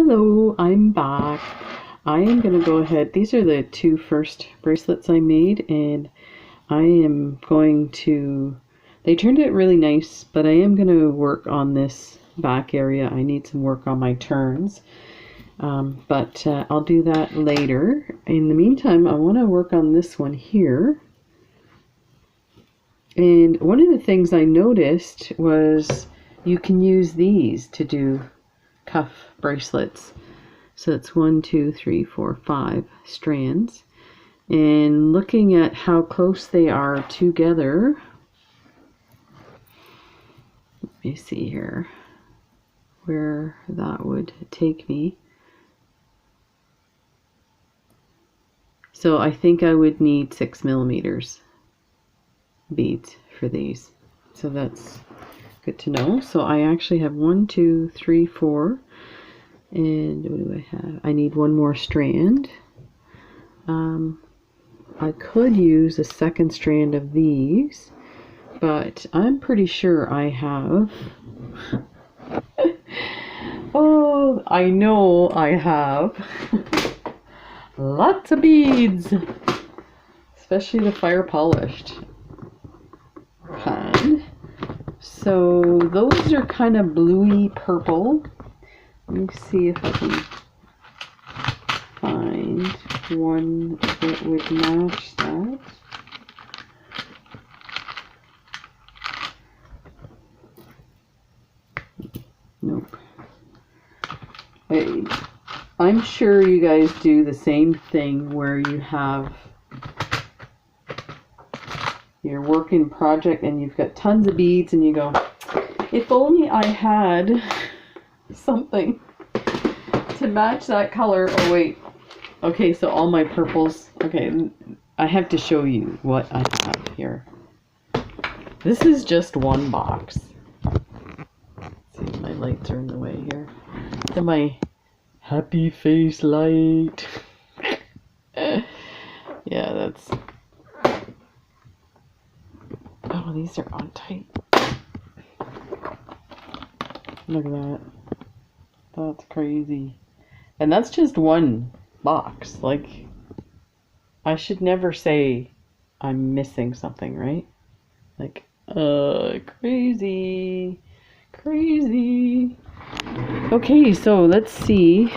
Hello, I'm back. I am going to go ahead. These are the two first bracelets I made, and I am going to, they turned out really nice, but I am going to work on this back area. I need some work on my turns, but I'll do that later. In the meantime, I want to work on this one here. And one of the things I noticed was you can use these to do cuff bracelets. So it's 1, 2, 3, 4, 5 strands. And looking at how close they are together, let me see here where that would take me. So I think I would need 6mm beads for these. So that's good to know. So I actually have 1, 2, 3, 4. And what do I have? I need one more strand. I could use a second strand of these, but I'm pretty sure I have. Oh, I know I have lots of beads, especially the fire polished kind. So those are kind of bluey purple. Let me see if I can find one that would match that. Nope. I'm sure you guys do the same thing where you have your working project and you've got tons of beads and you go, if only I had something to match that color. Oh wait, okay, so all my purples. Okay, I have to show you what I have here. This is just one box. Let's see, my lights are in the way here. To my happy face light. Yeah, that's, oh, these are on tight. Look at that. That's crazy. And that's just one box. Like, I should never say I'm missing something, right? Like, crazy. Crazy. Okay, so let's see.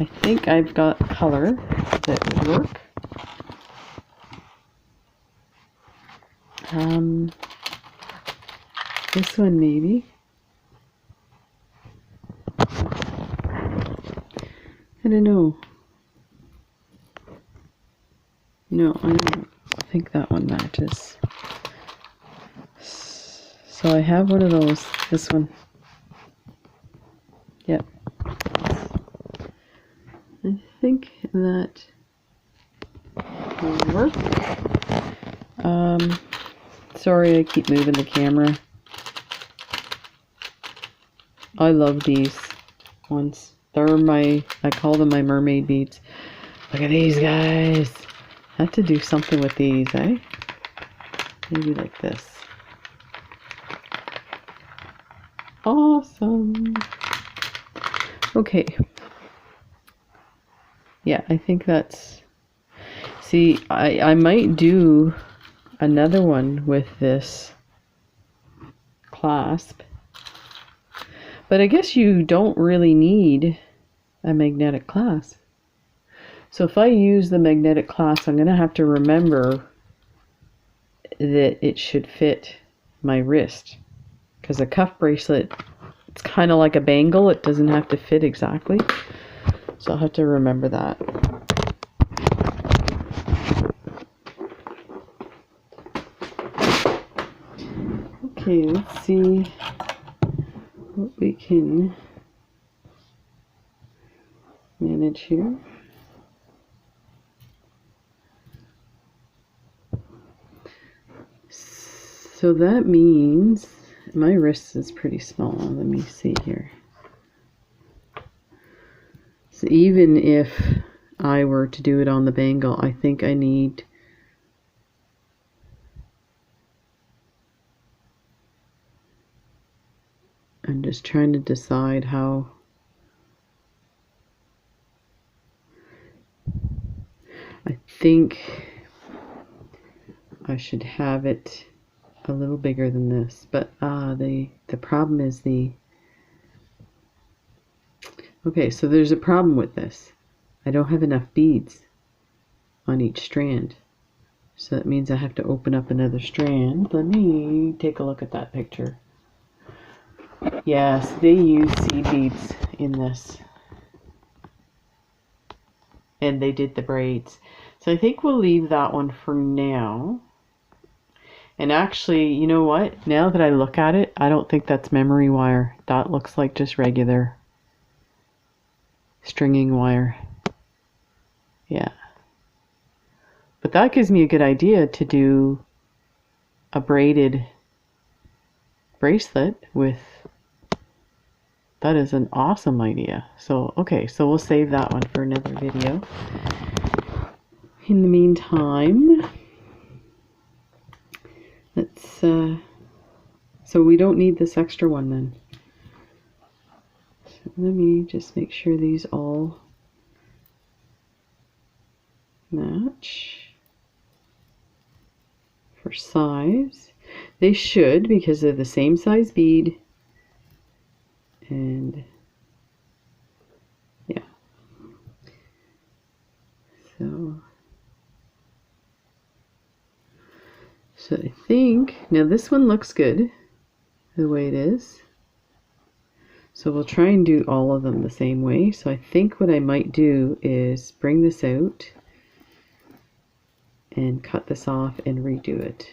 I think I've got color that would work. This one maybe. I don't know. No, I don't think that one matches. So I have one of those. This one. Yep. I think that will work. Sorry I keep moving the camera. I love these ones. They're my, I call them my mermaid beads. Look at these guys. I have to do something with these, eh? Maybe like this. Awesome. Okay. Yeah, I think that's... See, I might do another one with this clasp. But I guess you don't really need a magnetic clasp. So if I use the magnetic clasp, I'm going to have to remember that it should fit my wrist. Because a cuff bracelet, it's kind of like a bangle. It doesn't have to fit exactly. So I'll have to remember that. Okay, let's see what we can manage here. So that means my wrist is pretty small. Let me see here. So even if I were to do it on the bangle, I think I need I'm just trying to decide how I think I should have it a little bigger than this, but the problem is okay, so there's a problem with this. I don't have enough beads on each strand. So that means I have to open up another strand. Let me take a look at that picture. Yes, they use seed beads in this. And they did the braids. So I think we'll leave that one for now. And actually, you know what? Now that I look at it, I don't think that's memory wire. That looks like just regular stringing wire. Yeah. But that gives me a good idea to do a braided bracelet with. That is an awesome idea. So, okay, so we'll save that one for another video. In the meantime, let's, so we don't need this extra one then. So let me just make sure these all match for size. They should, because they're the same size bead. And yeah, so I think now this one looks good the way it is, so we'll try and do all of them the same way. So I think what I might do is bring this out and cut this off and redo it.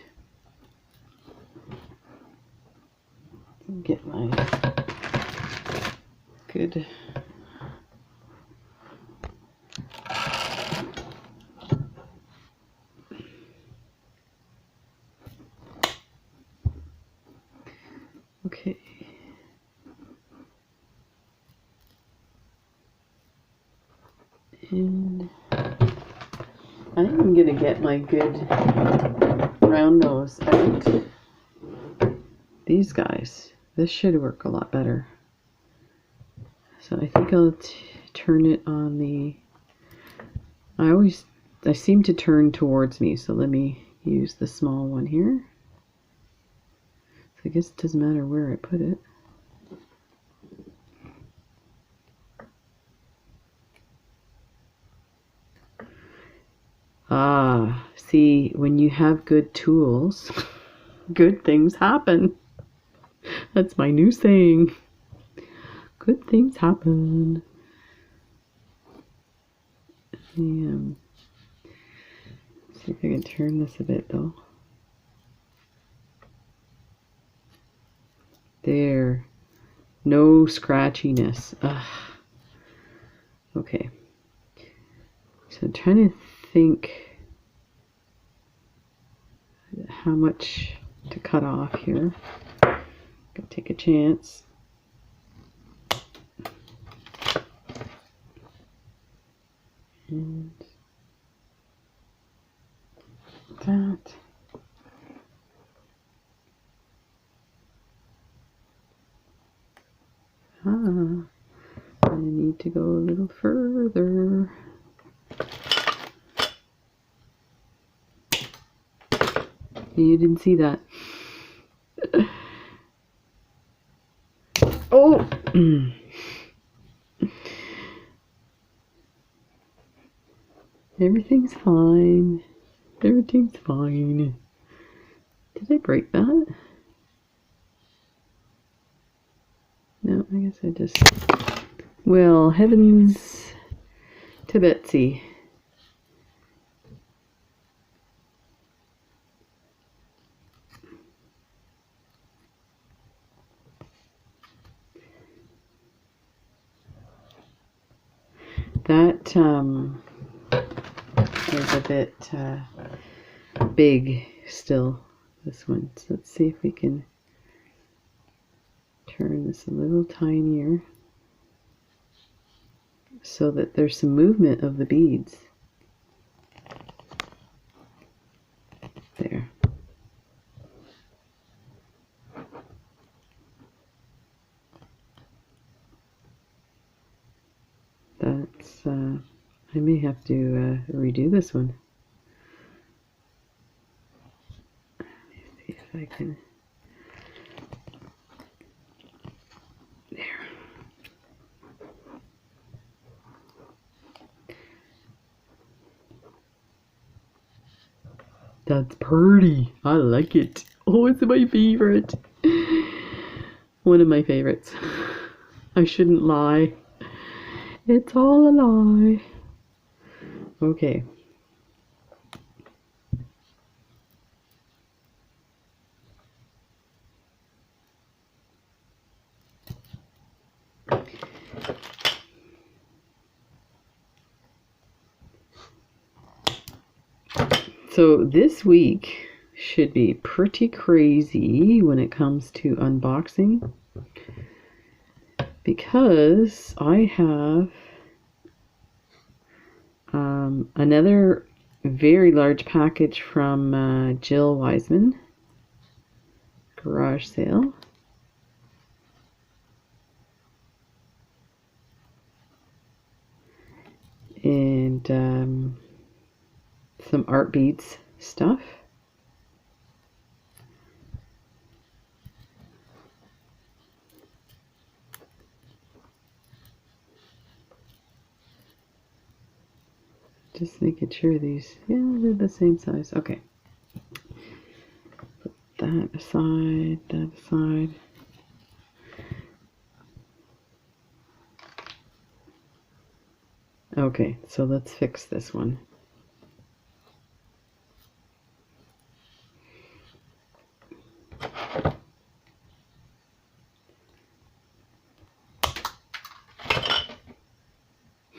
Get my good okay. And I think I'm gonna get my good round nose out. These guys, this should work a lot better. So I think I'll turn it on the, I seem to turn towards me, so let me use the small one here. So I guess it doesn't matter where I put it. Ah, see, when you have good tools, good things happen. That's my new saying. Good things happen. See if I can turn this a bit though. There. No scratchiness. Ugh. Okay. So I'm trying to think how much to cut off here. Gonna take a chance. And that. I need to go a little further. You didn't see that. Oh! Everything's fine. Everything's fine. Did I break that? No, I guess I just... Well, heavens to Betsy. That is a bit big still, this one. So let's see if we can turn this a little tinier so that there's some movement of the beads. There. That's I may have to redo this one. Let me see if I can. There. That's pretty. I like it. Oh, it's my favorite. One of my favorites. I shouldn't lie. It's all a lie. Okay. So this week should be pretty crazy when it comes to unboxing, because I have another very large package from Jill Wiseman garage sale. And some art beads stuff. Just making sure these, yeah, they're the same size. Okay. Put that aside, that aside. Okay, so let's fix this one.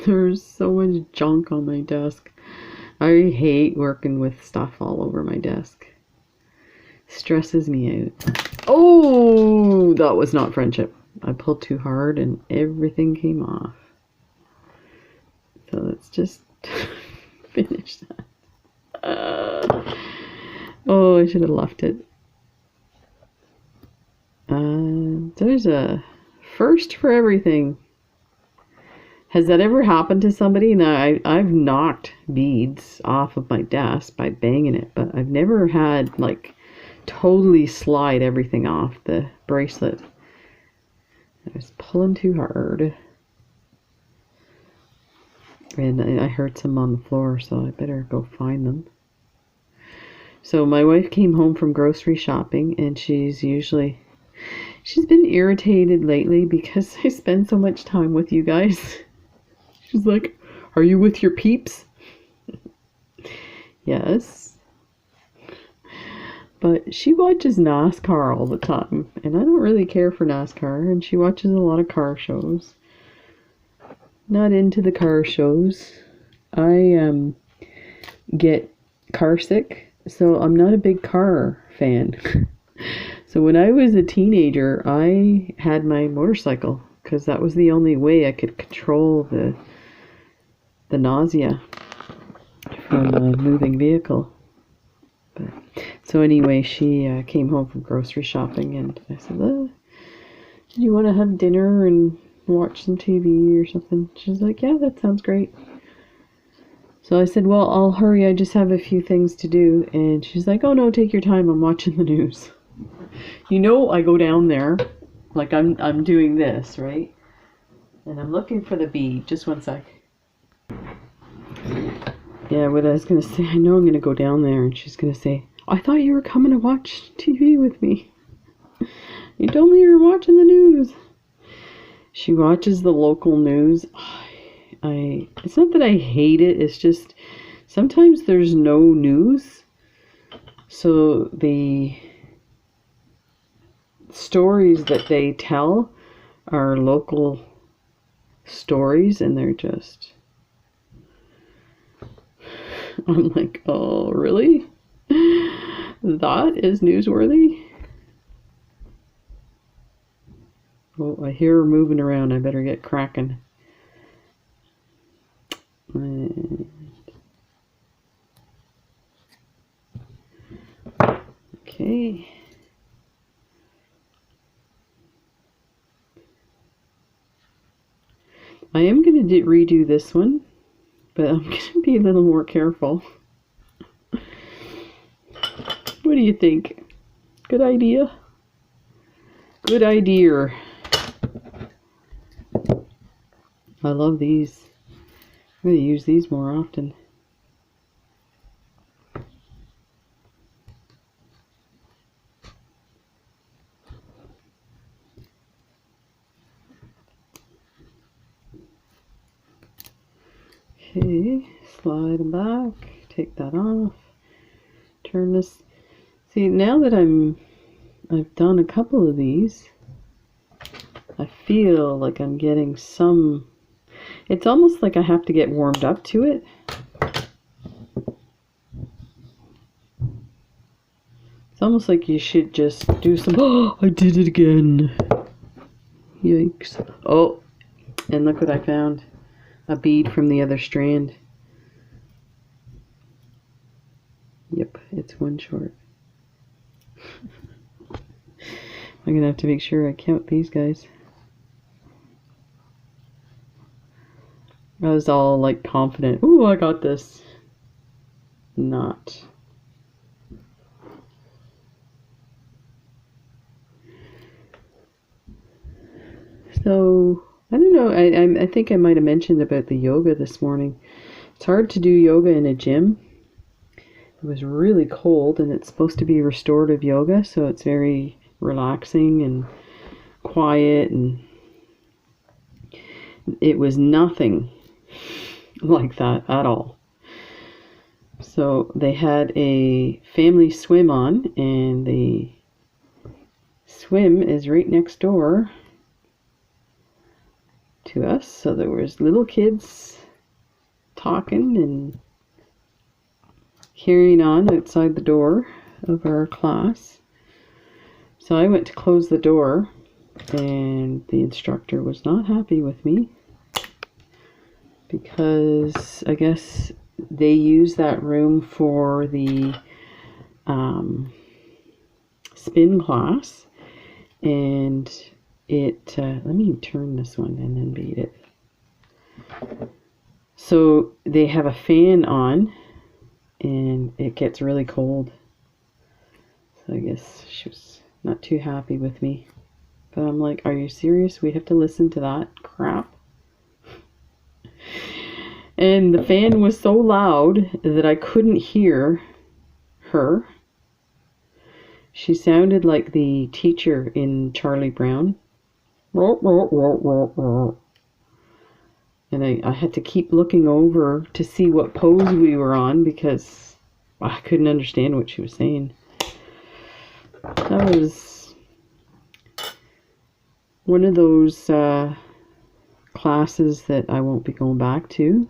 There's so much junk on my desk. I hate working with stuff all over my desk. Stresses me out. Oh, that was not friendship. I pulled too hard and everything came off. So let's just finish that. Oh, I should have left it. There's a first for everything. Has that ever happened to somebody? Now, I've knocked beads off of my desk by banging it, but I've never had, like, totally slide everything off the bracelet. I was pulling too hard. And I heard some on the floor, so I better go find them. So my wife came home from grocery shopping, and she's been irritated lately because I spend so much time with you guys. She's like, "Are you with your peeps?" Yes. But she watches NASCAR all the time, and I don't really care for NASCAR, and she watches a lot of car shows. Not into the car shows. I get car sick, so I'm not a big car fan. So when I was a teenager, I had my motorcycle, because that was the only way I could control the nausea from a moving vehicle. But, so anyway, she came home from grocery shopping, and I said, "Do you want to have dinner and watch some TV or something?" She's like, "Yeah, that sounds great." So I said, "Well, I'll hurry. I just have a few things to do." And she's like, "Oh no, take your time. I'm watching the news." You know, I go down there, like I'm doing this, right? And I'm looking for the bead. Just one sec. Yeah, what I was going to say, I know I'm going to go down there and she's going to say, "I thought you were coming to watch TV with me. You told me you were watching the news." She watches the local news. It's not that I hate it, it's just sometimes there's no news. So the stories that they tell are local stories, and they're just... I'm like, oh, really? That is newsworthy? Oh, I hear her moving around. I better get cracking. Okay. I am going to redo this one. but I'm going to be a little more careful. What do you think? Good idea? Good idea. I love these. I'm going to use these more often. Okay, slide them back, take that off, turn this. See, now that I've done a couple of these, I feel like I'm getting some, it's almost like I have to get warmed up to it. It's almost like you should just do some, oh, I did it again. Yikes. Oh, and look what I found. A bead from the other strand. Yep, it's one short. I'm gonna have to make sure I count these guys. I was all like confident. Ooh, I got this. Not. So, I don't know, I think I might have mentioned about the yoga this morning. It's hard to do yoga in a gym. It was really cold, and it's supposed to be restorative yoga, so it's very relaxing and quiet, and it was nothing like that at all. So they had a family swim on, and the swim is right next door to us, so there was little kids talking and carrying on outside the door of our class. So I went to close the door, and the instructor was not happy with me because I guess they use that room for the spin class, and it let me turn this one and then bead it. So they have a fan on, and it gets really cold. So I guess she was not too happy with me. But I'm like, are you serious? We have to listen to that crap? And the fan was so loud that I couldn't hear her. She sounded like the teacher in Charlie Brown. And I had to keep looking over to see what pose we were on because I couldn't understand what she was saying. That was one of those classes that I won't be going back to.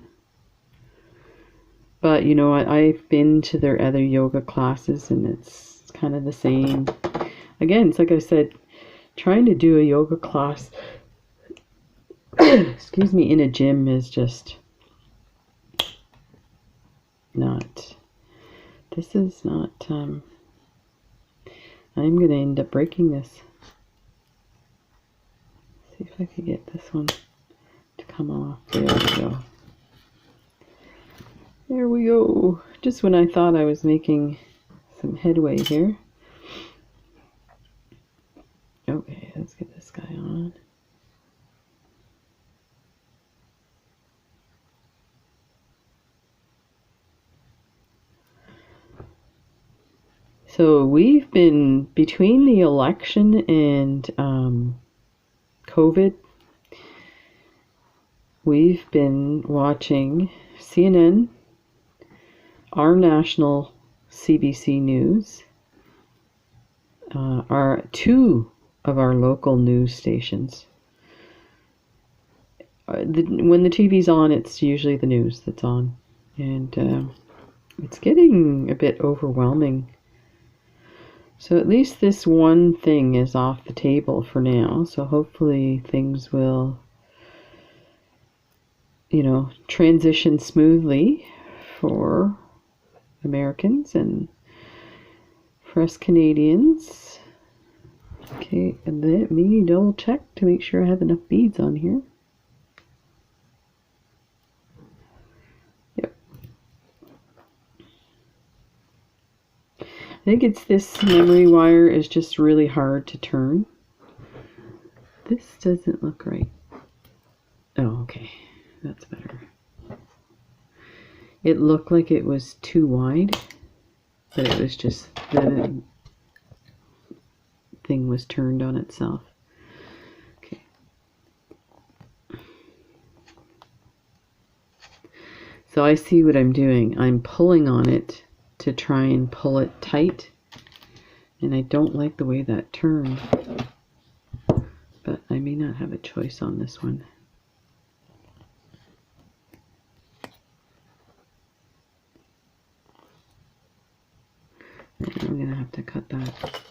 But you know, I've been to their other yoga classes, and it's kind of the same. Again, it's like I said, trying to do a yoga class excuse me, in a gym is just not, this is not, I'm going to end up breaking this. See if I can get this one to come off. There we go. There we go. Just when I thought I was making some headway here. Okay, let's get this guy on. So we've been, between the election and COVID, we've been watching CNN, our national CBC News, our two of our local news stations. When the TV's on, it's usually the news that's on, and it's getting a bit overwhelming. So at least this one thing is off the table for now. So hopefully things will, you know, transition smoothly for Americans and for us Canadians. Okay, and let me double check to make sure I have enough beads on here. think it's this memory wire is just really hard to turn. This doesn't look right. Oh, okay. That's better. It looked like it was too wide, but it was just the thing was turned on itself. Okay. So I see what I'm doing. I'm pulling on it to try and pull it tight, and I don't like the way that turned, but I may not have a choice on this one. I'm gonna have to cut that.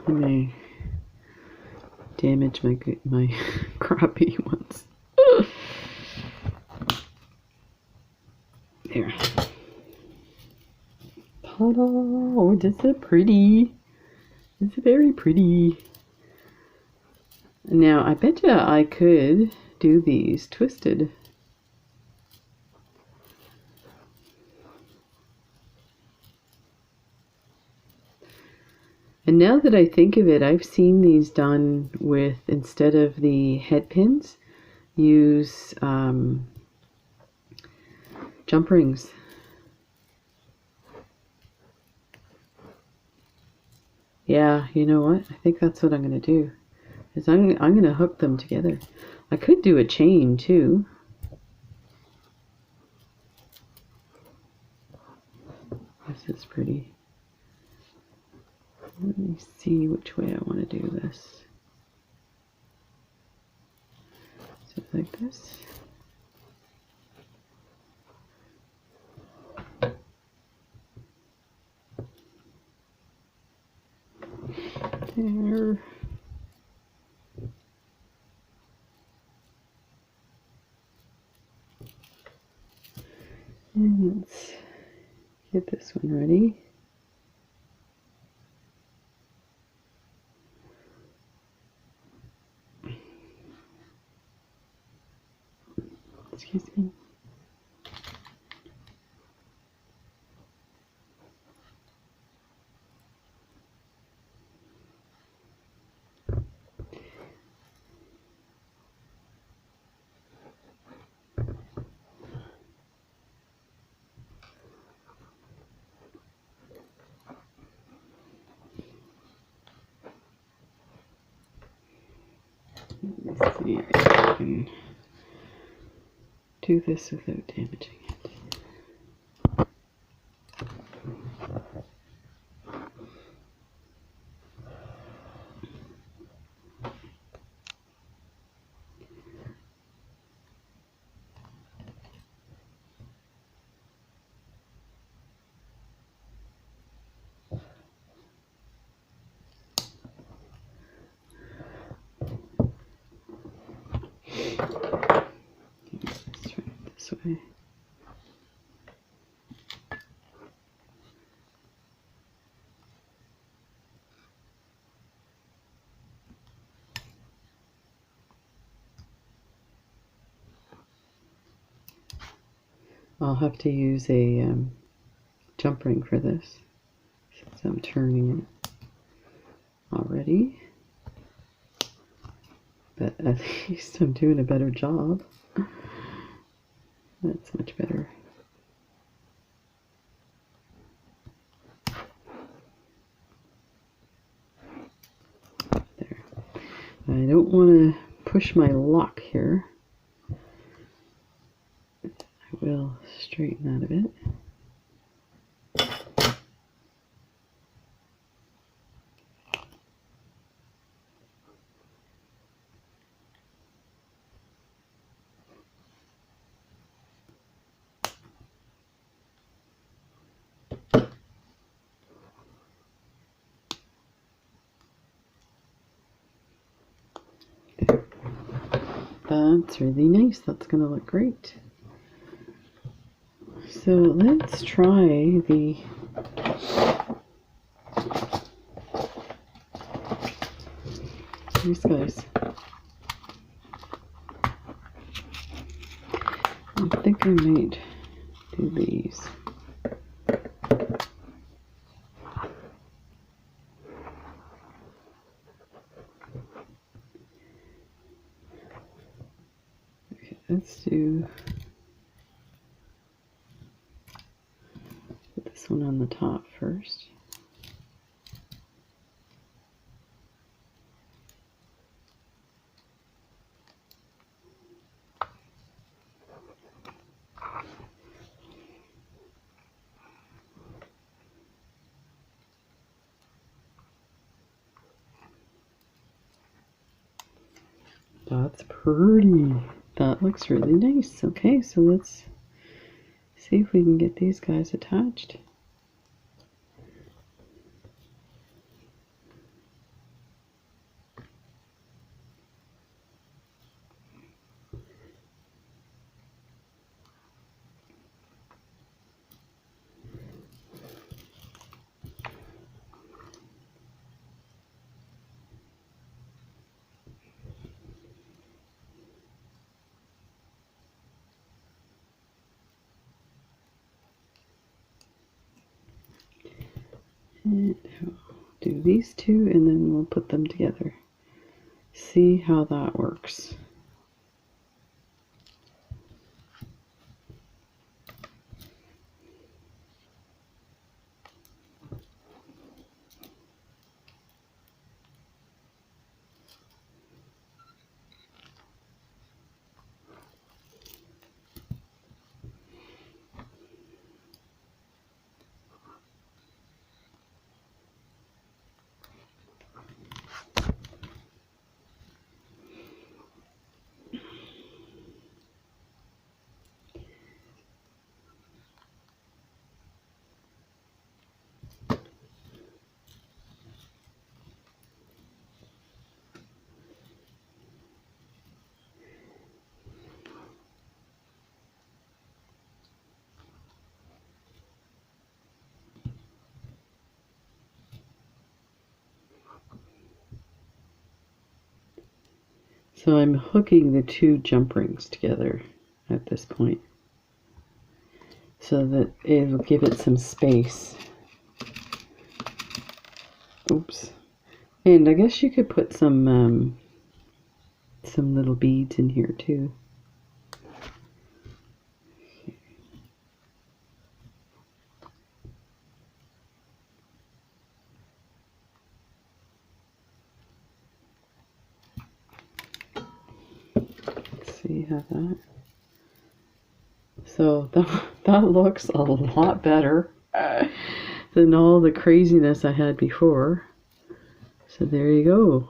I may damage my crappy ones. There. Ta-da! Oh, this is pretty. It's very pretty. Now, I bet you I could do these twisted. And now that I think of it, I've seen these done with, instead of the head pins, use jump rings. Yeah, you know what? I think that's what I'm going to do. Is I'm going to hook them together. I could do a chain too. This is pretty. Let me see which way I want to do this. So like this. There. And let's get this one ready. Excuse me. Let's see if I can do this without damaging it. Let's try it this way. I'll have to use a jump ring for this, since I'm turning it already. But at least I'm doing a better job. That's much better. There. I don't want to push my lock here. I will straighten that a bit. That's really nice. That's going to look great. So So let's try these guys. I think I might do these. Okay, let's do put this one on the top first. That's pretty. That looks really nice. Okay, so let's see if we can get these guys attached. And do these two and then we'll put them together. See how that works. So I'm hooking the two jump rings together at this point so that it'll give it some space. Oops. And I guess you could put some little beads in here too. See how that, so that looks a lot better than all the craziness I had before. So there you go.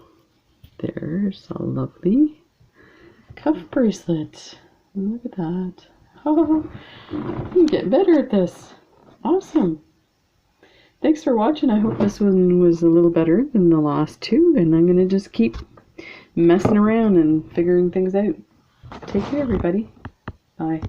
There's a lovely cuff bracelet. Look at that. Oh, I'm getting better at this. Awesome. Thanks for watching. I hope this one was a little better than the last two, and I'm going to just keep messing around and figuring things out. Take care, everybody. Bye.